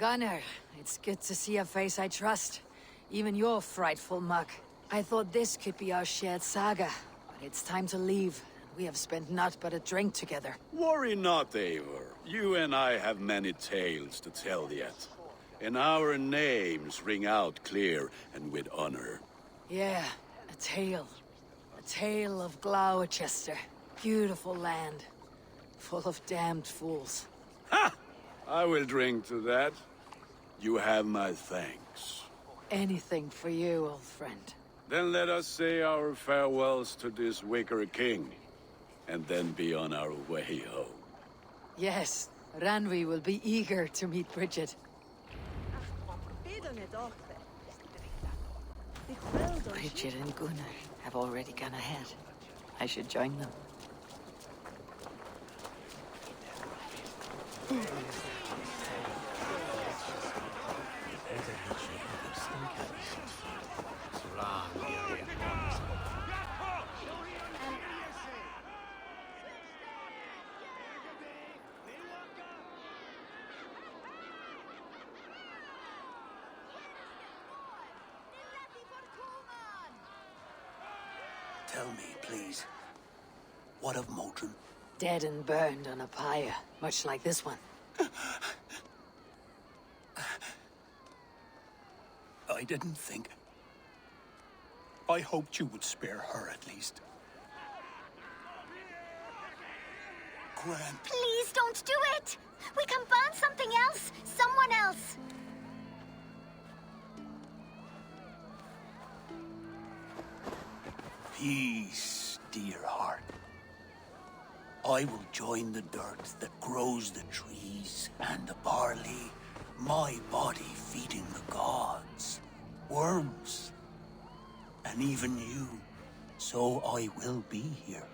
Gunnar, it's good to see a face I trust. Even your frightful muck. I thought this could be our shared saga, but it's time to leave. We have spent naught but a drink together. Worry not, Eivor. You and I have many tales to tell yet. And our names ring out clear and with honor. Yeah, a tale. A tale of Glowecestre. Beautiful land. Full of damned fools. Ha! I will drink to that. You have my thanks. Anything for you, old friend. Then let us say our farewells to this Wicker king. And then be on our way home. Yes, Ranvi will be eager to meet Bridget. Bridget and Gunnar have already gone ahead. I should join them. Tell me, please, what of Modron? Dead and burned on a pyre, much like this one. I didn't think. I hoped you would spare her at least. Gran. Please don't do it! We can burn something else! Someone else! Peace, dear heart. I will join the dirt that grows the trees and the barley, my body feeding the gods, worms, and even you. So I will be here.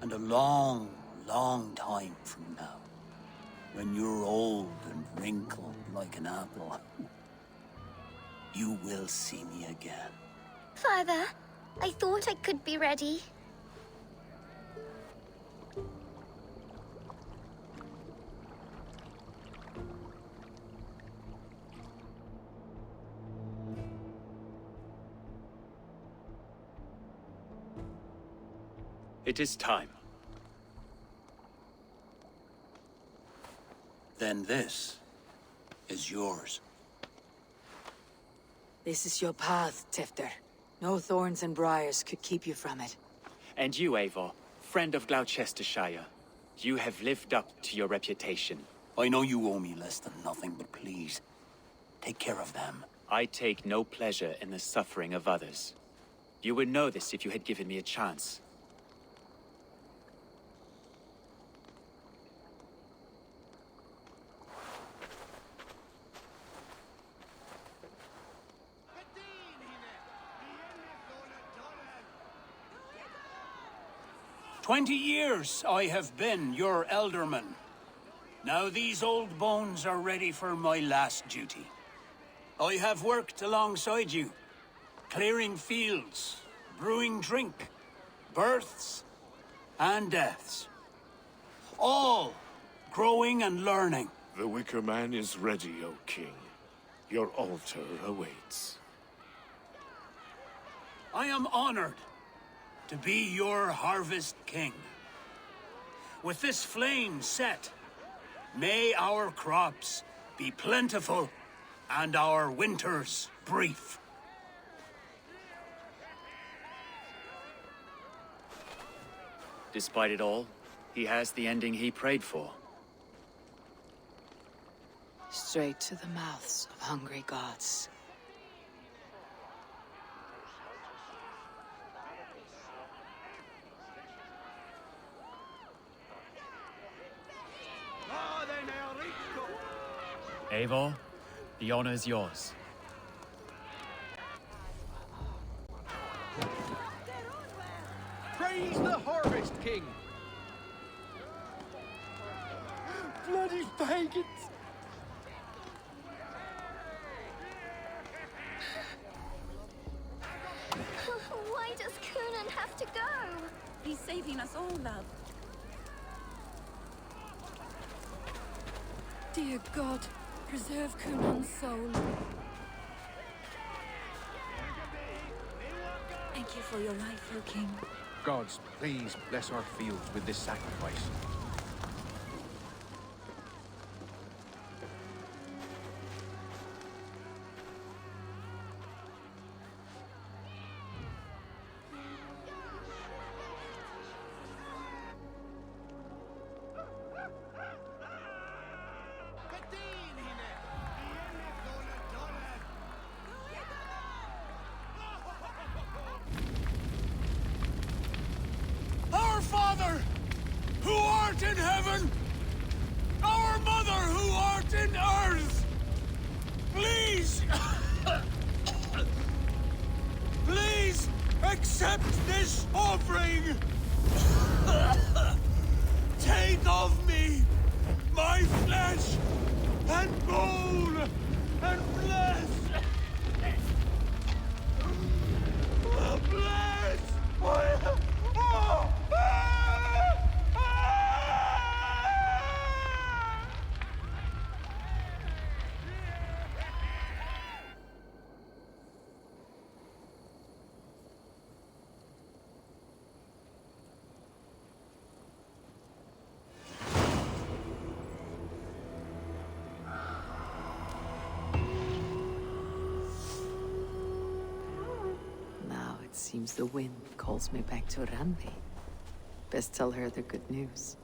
And a long, long time from now, when you're old and wrinkled like an apple, you will see me again. Father, I thought I could be ready. It is time. Then this is yours. This is your path, Tifter. No thorns and briars could keep you from it. And you, Eivor, friend of Glowecestrecire, you have lived up to your reputation. I know you owe me less than nothing, but please, take care of them. I take no pleasure in the suffering of others. You would know this if you had given me a chance. "20 years I have been your elderman. Now these old bones are ready for my last duty. I have worked alongside you, clearing fields, brewing drink, births and deaths. All growing and learning. The Wicker Man is ready, O King. Your altar awaits. I am honored to be your Harvest King. With this flame set, may our crops be plentiful and our winters brief. Despite it all, he has the ending he prayed for. Straight to the mouths of hungry gods. Eivor, the honor is yours. Praise the Harvest King! Bloody pagans! Why does Conan have to go? He's saving us all, love. Dear God, Preserve Cunan's soul. Thank you for your life, O King. Gods, please bless our fields with this sacrifice. Our Father, who art in heaven, our Mother, who art in earth, please, please accept this offering. Take of me my flesh and bone and bless. Bless my... Now it seems the wind calls me back to Randi. Best tell her the good news.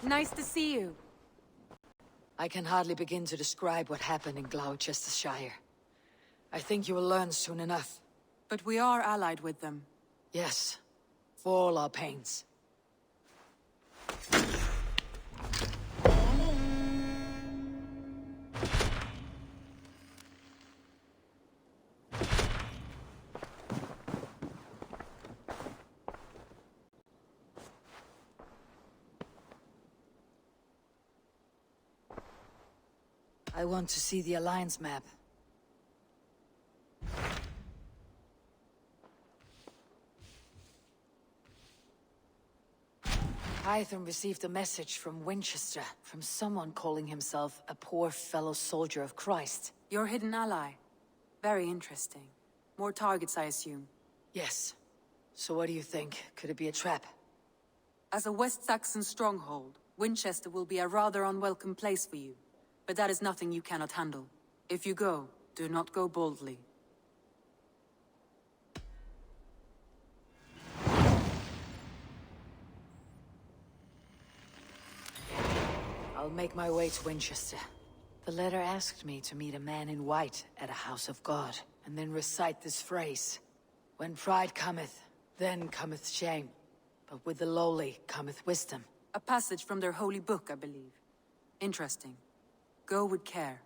Nice to see you. I can hardly begin to describe what happened in Glowecestrecire. I think you will learn soon enough. But we are allied with them. Yes, for all our pains. I want to see the Alliance map. Hytham received a message from Wincestre, from someone calling himself a poor fellow soldier of Christ. Your hidden ally. Very interesting. More targets, I assume. Yes. So what do you think? Could it be a trap? As a West Saxon stronghold, Wincestre will be a rather unwelcome place for you. But that is nothing you cannot handle. If you go, do not go boldly. I'll make my way to Winchester. The letter asked me to meet a man in white at a house of God, and then recite this phrase. When pride cometh, then cometh shame. But with the lowly cometh wisdom. A passage from their holy book, I believe. Interesting. Go with care.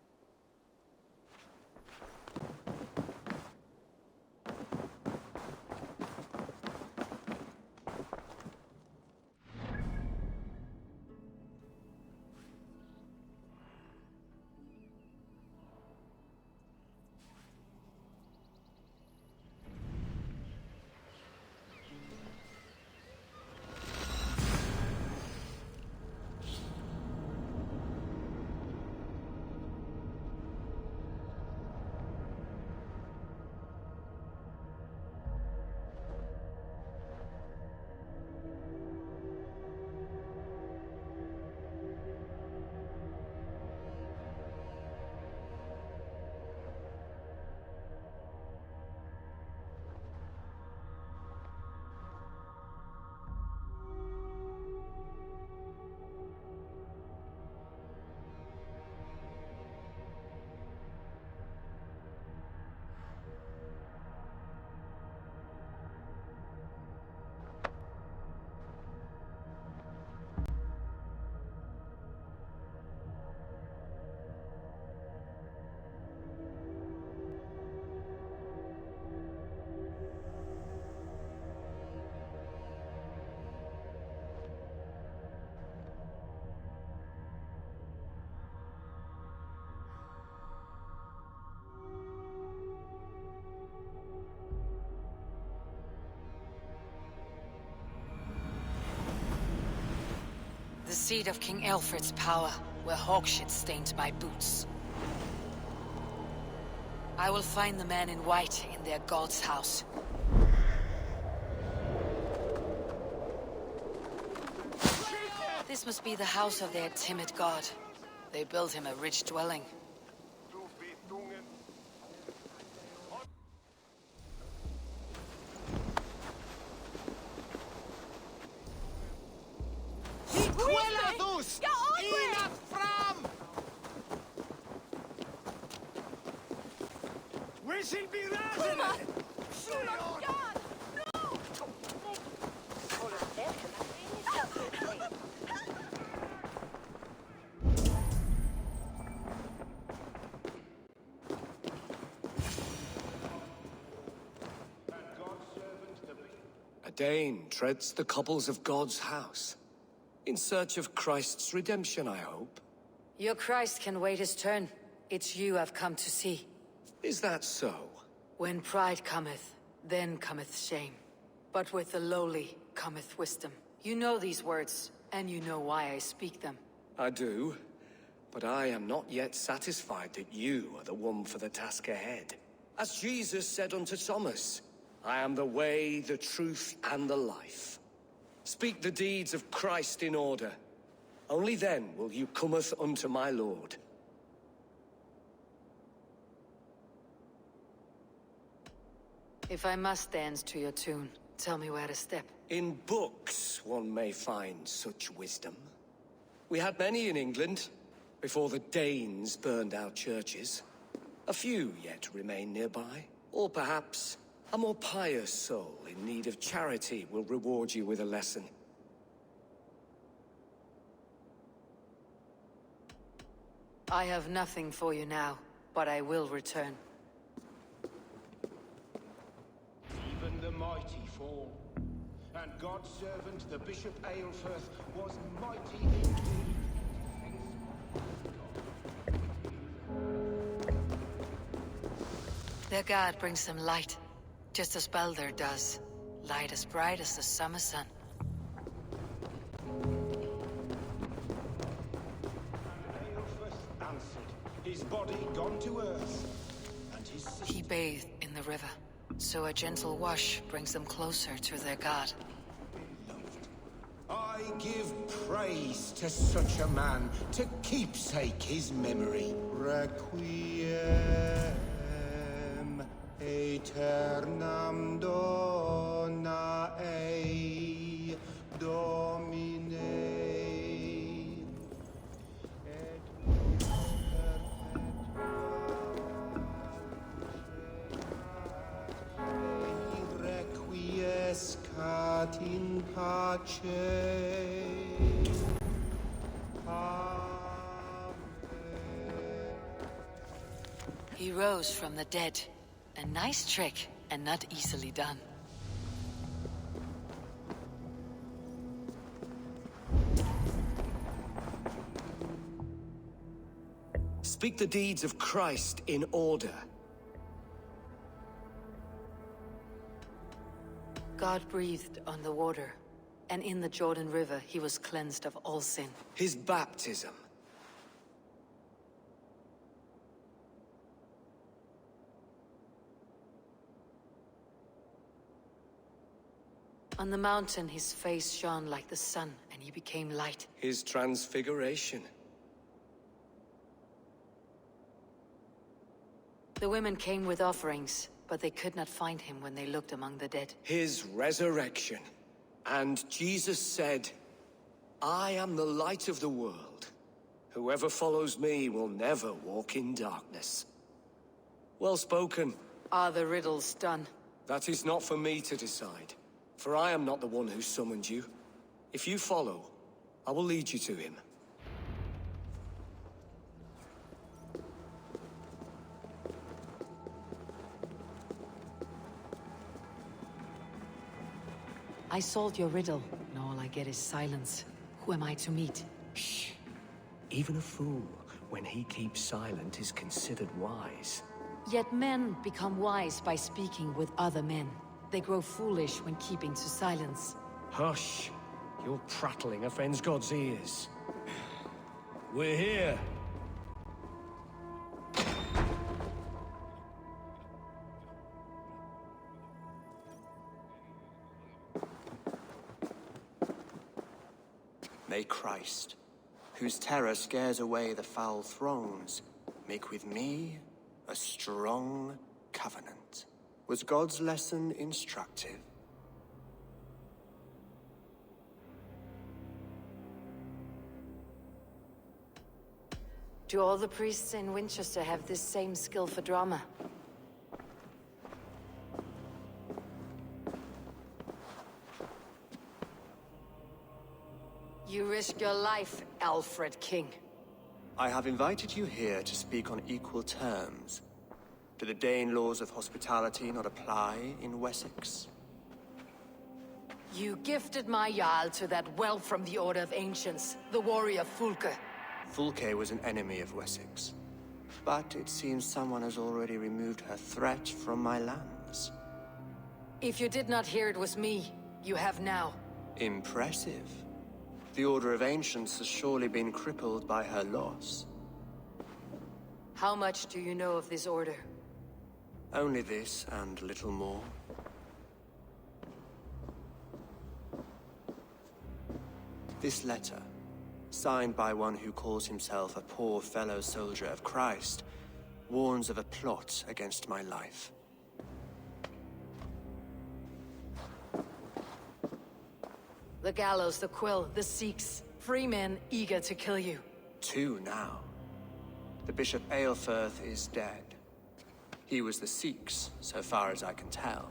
The seat of King Alfred's power, where hawkshit stained my boots. I will find the man in white in their god's house. This must be the house of their timid god. They built him a rich dwelling. A Dane treads the cobbles of God's house. In search of Christ's redemption, I hope. Your Christ can wait his turn. It's you I've come to see. Is that so? When pride cometh, then cometh shame. But with the lowly cometh wisdom. You know these words, and you know why I speak them. I do, but I am not yet satisfied that you are the one for the task ahead. As Jesus said unto Thomas, I am the way, the truth, and the life. Speak the deeds of Christ in order. Only then will you cometh unto my Lord. If I must dance to your tune, tell me where to step. In books one may find such wisdom. We had many in England, before the Danes burned our churches. A few yet remain nearby. Or perhaps a more pious soul in need of charity will reward you with a lesson. I have nothing for you now, but I will return. Even the mighty fall, and God's servant, the Bishop Aelfirth, was mighty indeed. Their god brings them light, just as Baldur does. Light as bright as the summer sun. body gone to earth, and his sister... He bathed in the river, so a gentle wash brings them closer to their god. I give praise to such a man, to keepsake his memory. Requiem aeternam dona ei Domine. Requiescat in pace. He rose from the dead. A nice trick, and not easily done. Speak the deeds of Christ in order. God breathed on the water, and in the Jordan River he was cleansed of all sin. His baptism. On the mountain his face shone like the sun, and he became light. His transfiguration. The women came with offerings, but they could not find him when they looked among the dead. His resurrection. And Jesus said, I am the light of the world. Whoever follows me will never walk in darkness. Well spoken. Are the riddles done? That is not for me to decide, for I am not the one who summoned you. If you follow, I will lead you to him. I solved your riddle, and all I get is silence. Who am I to meet? Shh. Even a fool, when he keeps silent, is considered wise. Yet men become wise by speaking with other men. They grow foolish when keeping to silence. Hush! Your prattling offends God's ears. We're here. May Christ, whose terror scares away the foul throngs, make with me a strong covenant. Was God's lesson instructive? Do all the priests in Wincestre have this same skill for drama? You risk your life, Alfred King. I have invited you here to speak on equal terms. Do the Dane laws of hospitality not apply in Wessex? You gifted my Jarl to that whelp from the Order of Ancients, the warrior Fulke. Fulke was an enemy of Wessex. But it seems someone has already removed her threat from my lands. If you did not hear it was me, you have now. Impressive. The Order of Ancients has surely been crippled by her loss. How much do you know of this order? Only this, and little more. This letter, signed by one who calls himself a poor fellow soldier of Christ, warns of a plot against my life. The Gallows, the Quill, the Sikhs, free men eager to kill you. 2 now. The Bishop Aelfirth is dead. He was the Sikhs, so far as I can tell.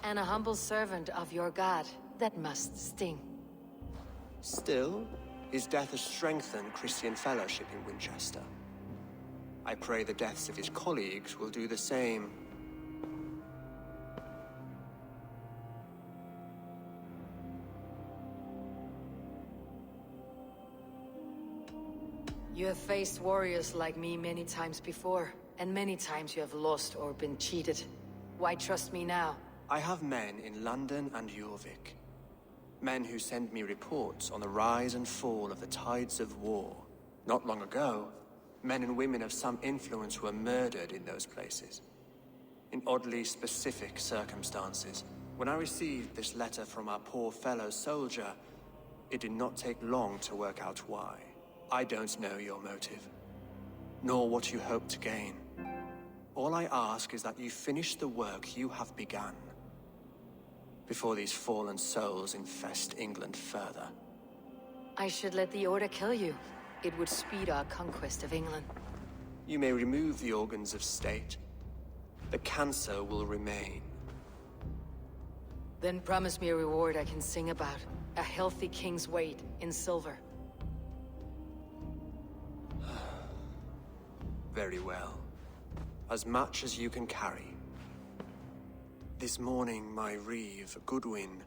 And a humble servant of your god. That must sting. Still, his death has strengthened Christian fellowship in Winchester. I pray the deaths of his colleagues will do the same. You have faced warriors like me many times before, and many times you have lost or been cheated. Why trust me now? I have men in London and Jorvik. Men who send me reports on the rise and fall of the tides of war. Not long ago, Men and women of some influence were murdered in those places, in oddly specific circumstances. When I received this letter from our poor fellow soldier, it did not take long to work out why. I don't know your motive, nor what you hope to gain. All I ask is that you finish the work you have begun, before these fallen souls infest England further. I should let the Order kill you. It would speed our conquest of England. You may remove the organs of state. The cancer will remain. Then promise me a reward I can sing about. A healthy king's weight in silver. Very well. As much as you can carry. This morning, my Reeve, Goodwin,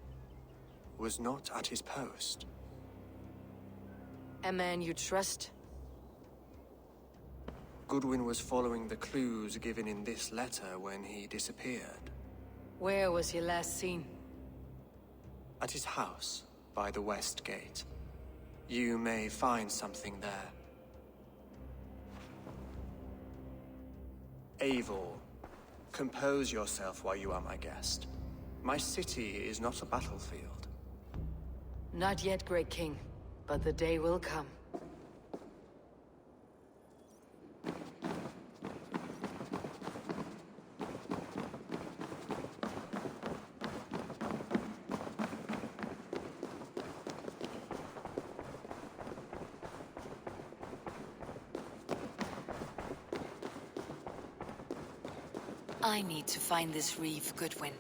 was not at his post. A man you trust? Goodwin was following the clues given in this letter when he disappeared. Where was he last seen? At his house, by the West Gate. You may find something there. Eivor, compose yourself while you are my guest. My city is not a battlefield. Not yet, Great King, but the day will come. I need to find this Reeve, Goodwin.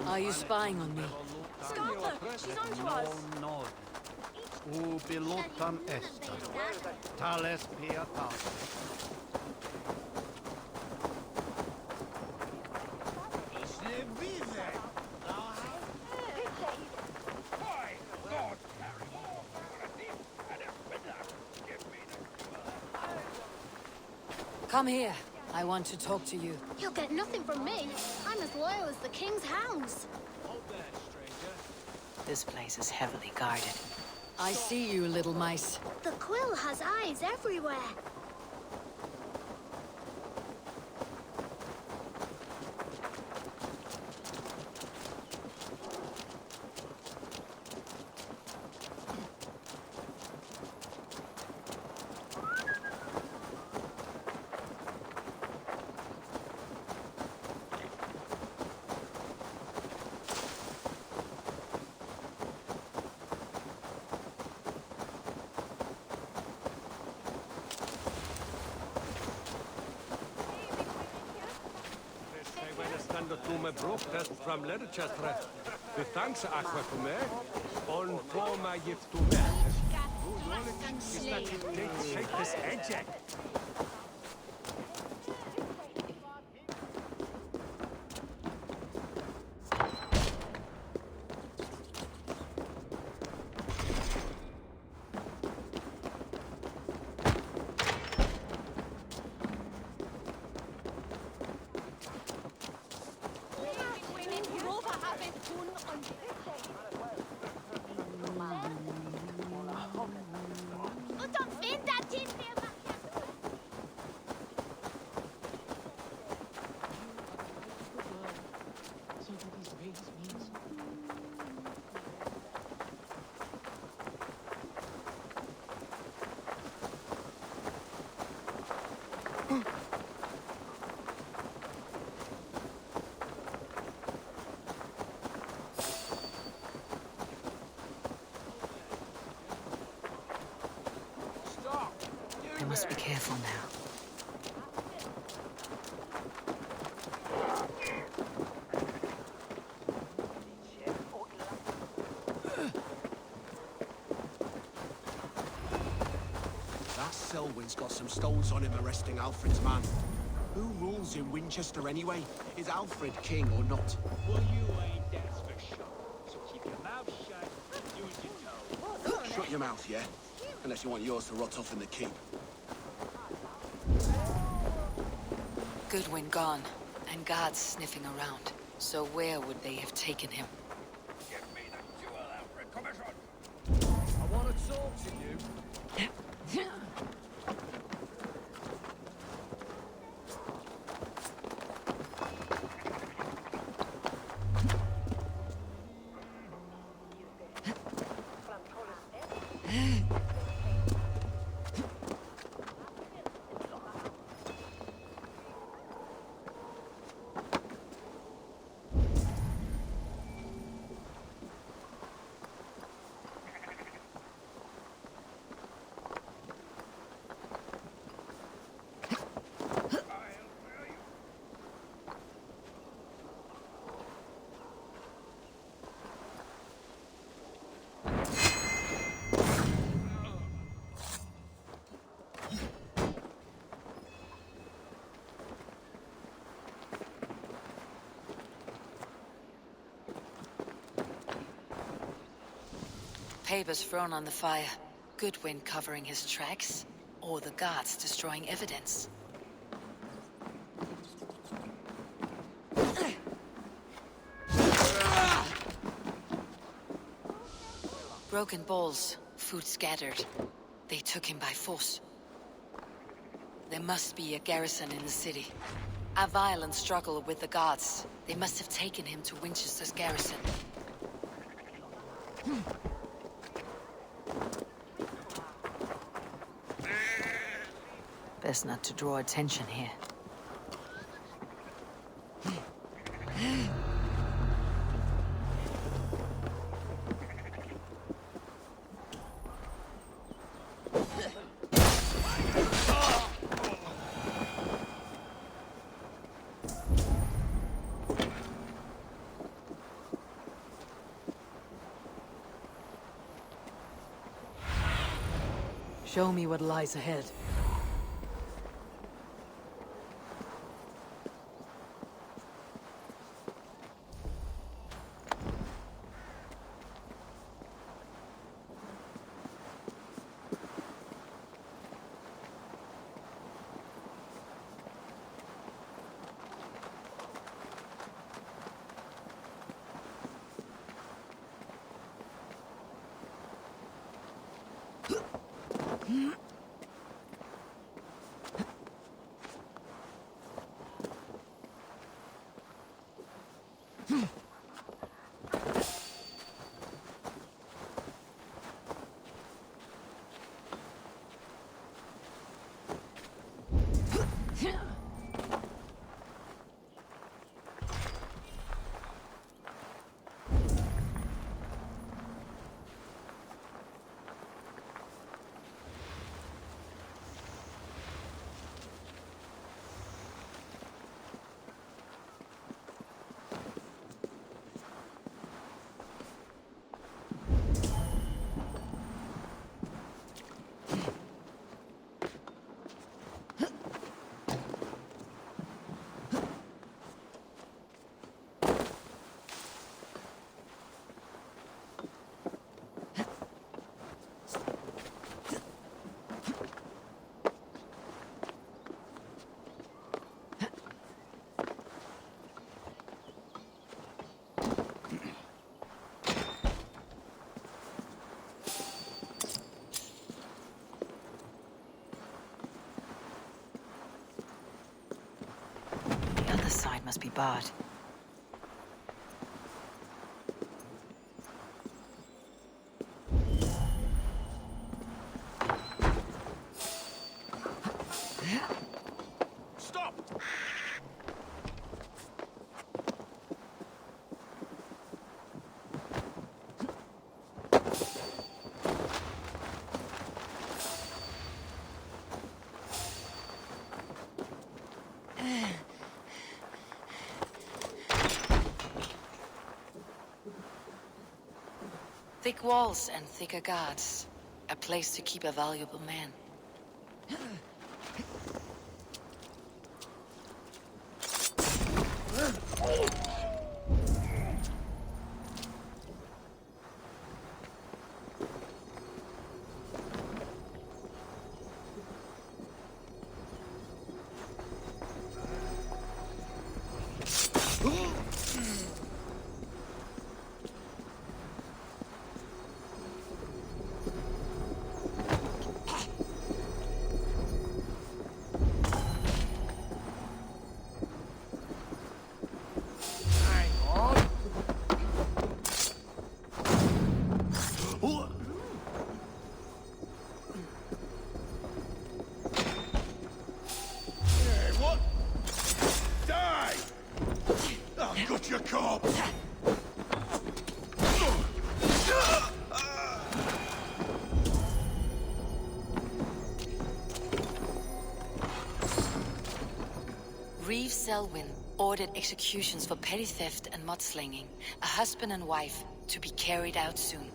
Are you spying on me? Stop her! She's on to us! Ubilutam estas. Tales pietas. Come here. I want to talk to you. You'll get nothing from me. I'm as loyal as the king's hounds. This place is heavily guarded. I see you, little mice. The quill has eyes everywhere. From Glowecestrecire. The thanks aqua for me. On for my gift to me. Is that you take this edge? I must be careful now. That Selwyn's got some stones on him arresting Alfred's man. Who rules in Winchester anyway? Is Alfred king or not? Well, you ain't that's for sure. So keep your mouth shut and do as you're told. Shut your mouth, yeah? Unless you want yours to rot off in the keep. Goodwin gone, and guards sniffing around. So where would they have taken him? Give me the jewel, Alfred Commission! I want to talk to you. Papers thrown on the fire. Goodwin covering his tracks, or the guards destroying evidence. Broken bowls, food scattered. They took him by force. There must be a garrison in the city. A violent struggle with the guards. They must have taken him to Winchester's garrison. Best not to draw attention here. Show me what lies ahead. The other side must be barred. Stop! Thick walls and thicker guards. A place to keep a valuable man. corpse! Reeve Selwyn ordered executions for petty theft and mudslinging, a husband and wife, to be carried out soon.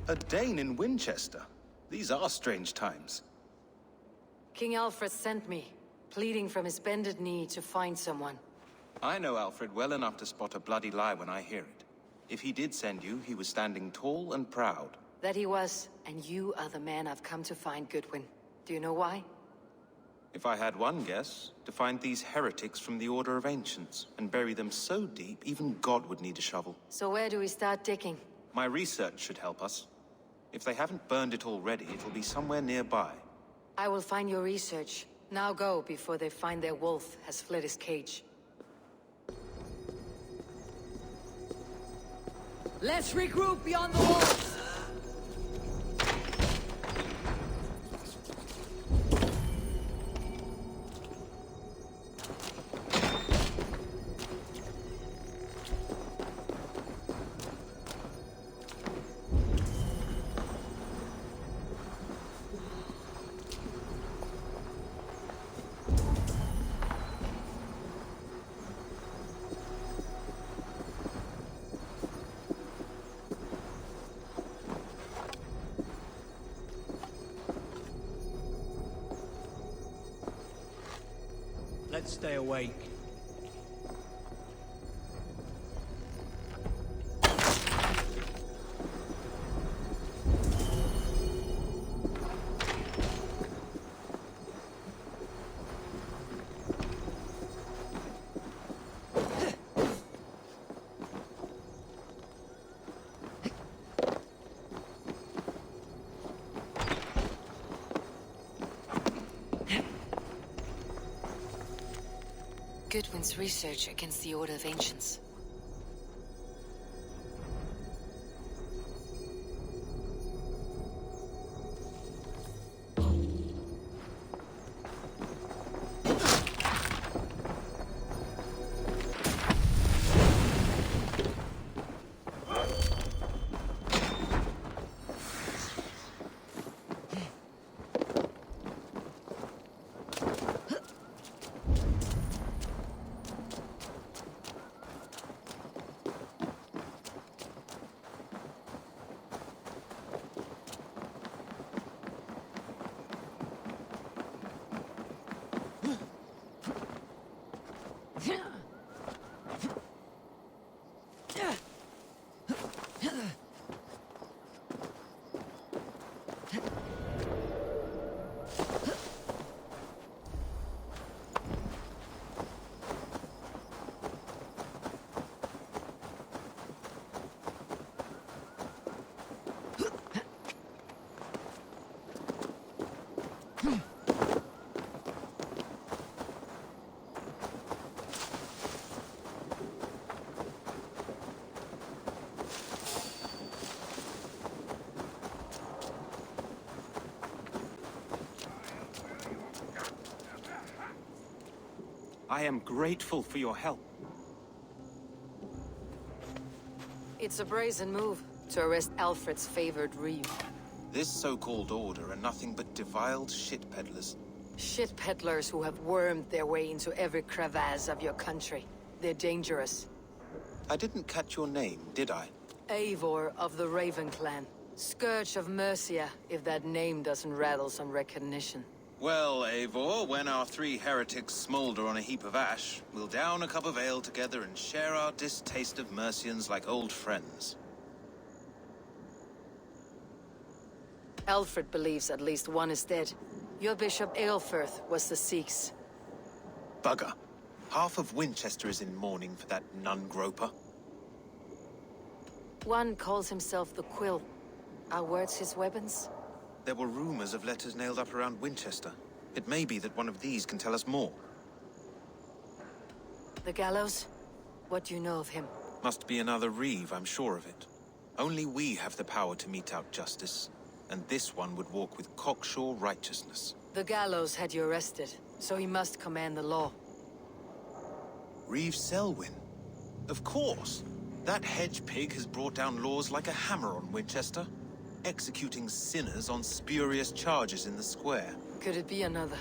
A Dane in Wincestre? These are strange times. King Alfred sent me, pleading from his bended knee to find someone. I know Alfred well enough to spot a bloody lie when I hear it. If he did send you, he was standing tall and proud. That he was, and you are the man I've come to find, Goodwin. Do you know why? If I had one guess, to find these heretics from the Order of Ancients, and bury them so deep, even God would need a shovel. So where do we start digging? My research should help us. If they haven't burned it already, it'll be somewhere nearby. I will find your research. Now go, before they find their wolf has fled his cage. Let's regroup beyond the walls! Let's stay awake. Goodwin's research against the Order of Ancients. I am grateful for your help. It's a brazen move to arrest Alfred's favored Reeve. This so-called order are nothing but defiled shit peddlers. Shit peddlers who have wormed their way into every crevasse of your country. They're dangerous. I didn't catch your name, did I? Eivor of the Raven clan. Scourge of Mercia, if that name doesn't rattle some recognition. Well, Eivor, when our 3 heretics smolder on a heap of ash, we'll down a cup of ale together and share our distaste of Mercians like old friends. Alfred believes at least one is dead. Your Bishop Aelfirth was the Sikhs. Bugger. Half of Wincestre is in mourning for that nun-groper. One calls himself the Quill. Are words his weapons? There were rumors of letters nailed up around Wincestre. It may be that one of these can tell us more. The Gallows? What do you know of him? Must be another Reeve, I'm sure of it. Only we have the power to mete out justice, and this one would walk with cocksure righteousness. The Gallows had you arrested, so he must command the law. Reeve Selwyn? Of course! That hedge pig has brought down laws like a hammer on Winchester, executing sinners on spurious charges in the square. Could it be another?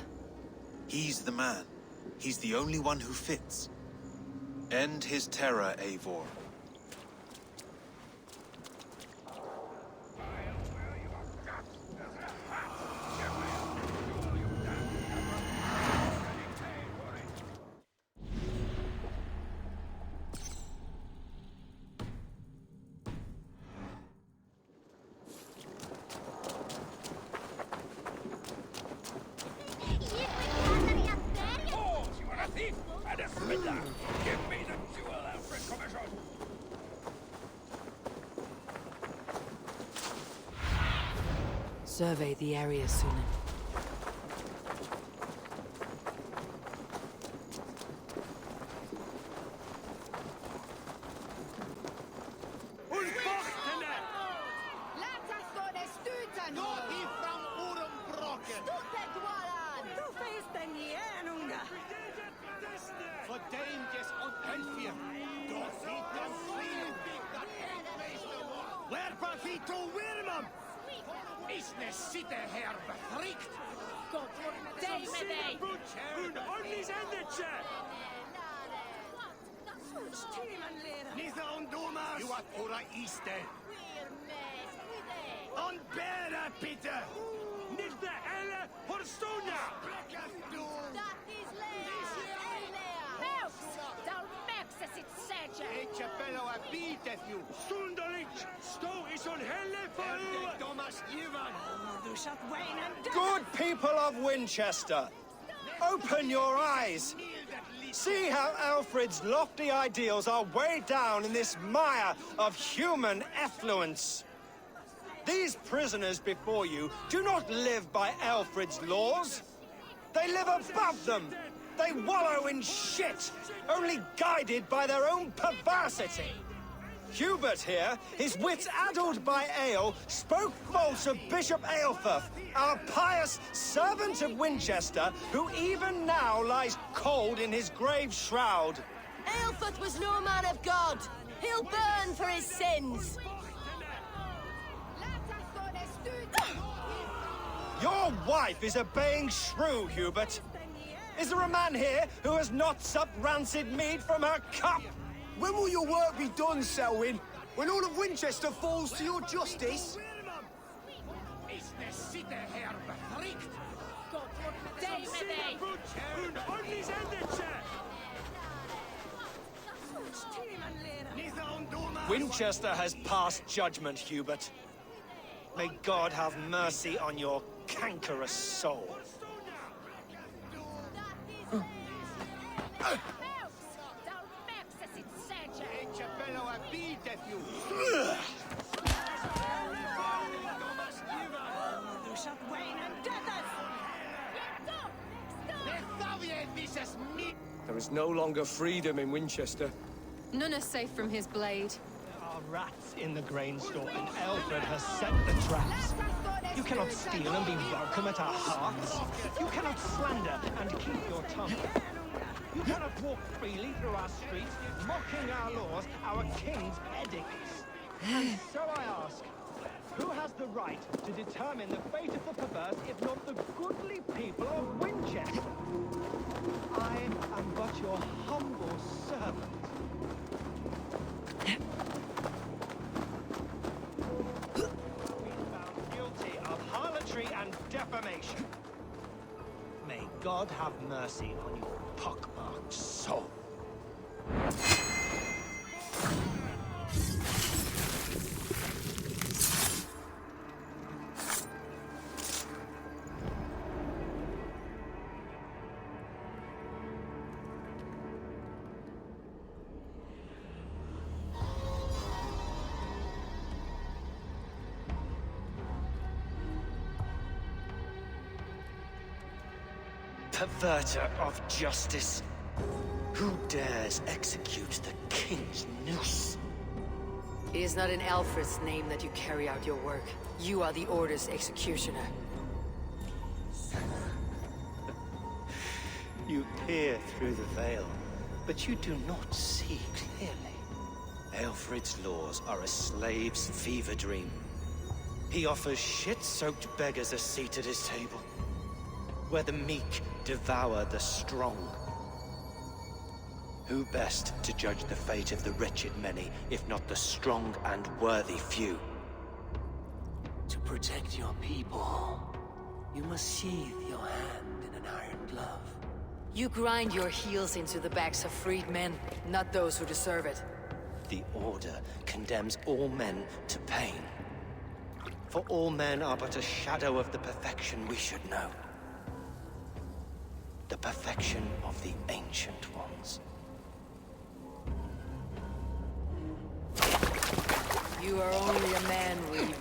He's the man. He's the only one who fits. End his terror, Eivor. Survey the area soon. Good people of Winchester, open your eyes. See how Alfred's lofty ideals are weighed down in this mire of human effluence. These prisoners before you do not live by Alfred's laws. They live above them. They wallow in shit, only guided by their own perversity. Hubert here, his wits addled by ale, spoke false of Bishop Aelfirth, our pious servant of Winchester, who even now lies cold in his grave shroud. Aelfirth was no man of God. He'll burn for his sins. Your wife is obeying shrew, Hubert. Is there a man here who has not supped rancid mead from her cup? When will your work be done, Selwyn? When all of Winchester falls to your justice? Winchester has passed judgment, Hubert. May God have mercy on your cankerous soul. There is no longer freedom in Winchester. None are safe from his blade. There are rats in the grain store, and Alfred has set the traps. You cannot steal and be welcome at our hearths. You cannot slander and keep your tongue. You cannot walk freely through our streets, mocking our laws, our king's edicts. And so I ask, who has the right to determine the fate of the perverse, if not the goodly people of Winchester? I am but your humble servant. God have mercy on your pockmarked soul. Perverter of justice. Who dares execute the king's noose? It is not in Alfred's name that you carry out your work. You are the Order's executioner. You peer through the veil, but you do not see clearly. Alfred's laws are a slave's fever dream. He offers shit-soaked beggars a seat at his table, where the meek devour the strong. Who best to judge the fate of the wretched many, if not the strong and worthy few? To protect your people, you must sheathe your hand in an iron glove. You grind your heels into the backs of freed men, not those who deserve it. The Order condemns all men to pain. For all men are but a shadow of the perfection we should know. The perfection of the Ancient Ones. You are only a man, Reeve.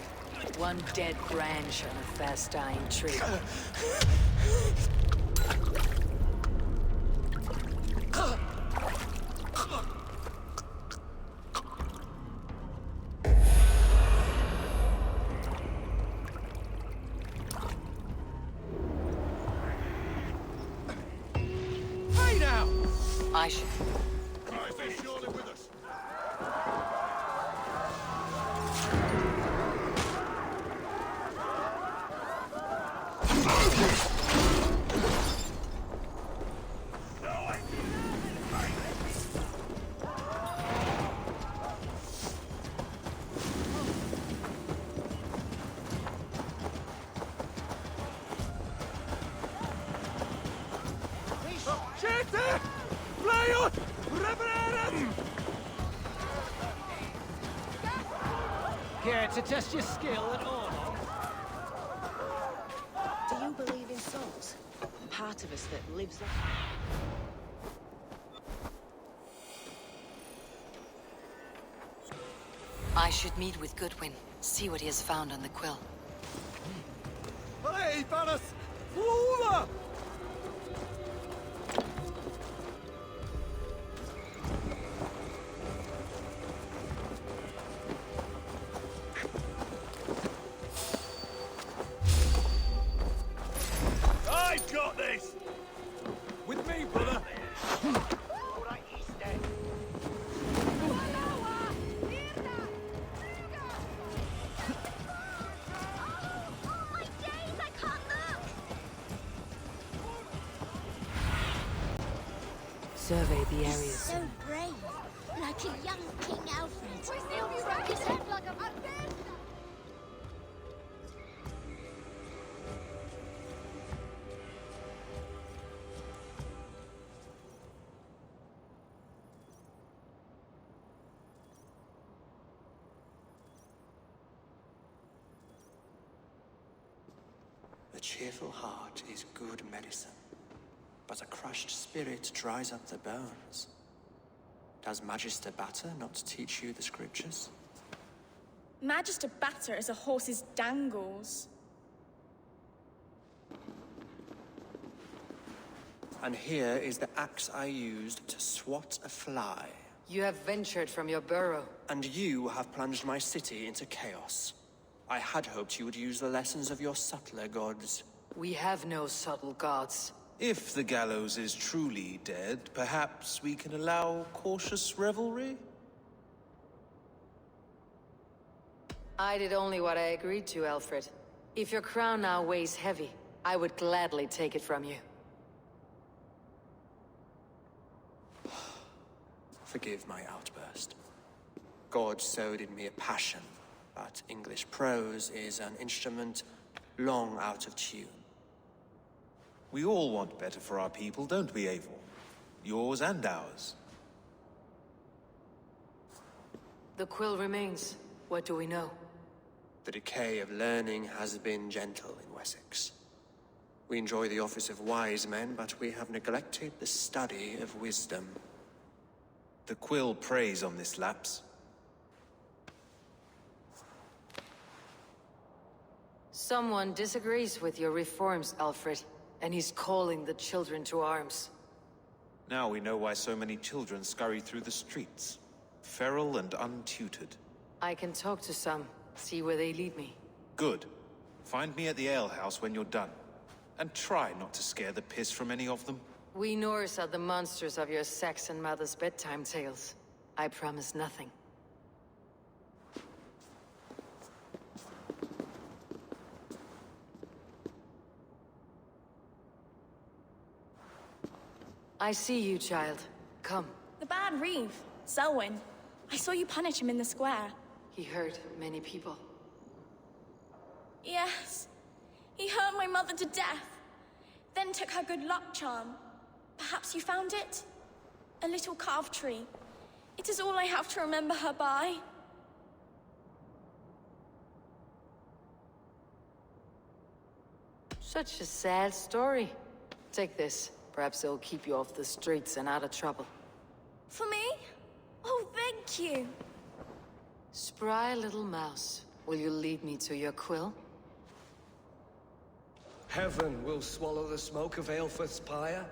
One dead branch on a fast-dying tree. Hey now! I should. Christ is surely with us. Siete! Playot! Revererat! Care to test your skill at all? Do you believe in souls? Part of us that lives on... I should meet with Goodwin, see what he has found on the quill. Hey, Banas! Flula! I've got this! With me, brother! Survey the area. So brave, like a young King Alfred. We see you wrap his head like a A cheerful heart is good medicine, but a crushed spirit dries up the bones. Does Magister Batter not teach you the scriptures? Magister Batter is a horse's dangles. And here is the axe I used to swat a fly. You have ventured from your burrow. And you have plunged my city into chaos. I had hoped you would use the lessons of your subtler gods. We have no subtle gods. If the Gallows is truly dead, perhaps we can allow cautious revelry? I did only what I agreed to, Alfred. If your crown now weighs heavy, I would gladly take it from you. Forgive my outburst. God sowed in me a passion, but English prose is an instrument long out of tune. We all want better for our people, don't we, Eivor? Yours and ours. The quill remains. What do we know? The decay of learning has been gentle in Wessex. We enjoy the office of wise men, but we have neglected the study of wisdom. The quill preys on this lapse. Someone disagrees with your reforms, Alfred, and he's calling the children to arms. Now we know why so many children scurry through the streets. Feral and untutored. I can talk to some, see where they lead me. Good. Find me at the alehouse when you're done. And try not to scare the piss from any of them. We Norse are the monsters of your Saxon mother's bedtime tales. I promise nothing. I see you, child. Come. The bad Reeve, Selwyn. I saw you punish him in the square. He hurt many people. Yes. He hurt my mother to death. Then took her good luck charm. Perhaps you found it? A little carved tree. It is all I have to remember her by. Such a sad story. Take this. Perhaps it'll keep you off the streets and out of trouble. For me? Oh, thank you. Spry little mouse. Will you lead me to your quill? Heaven will swallow the smoke of Aelfred's pyre.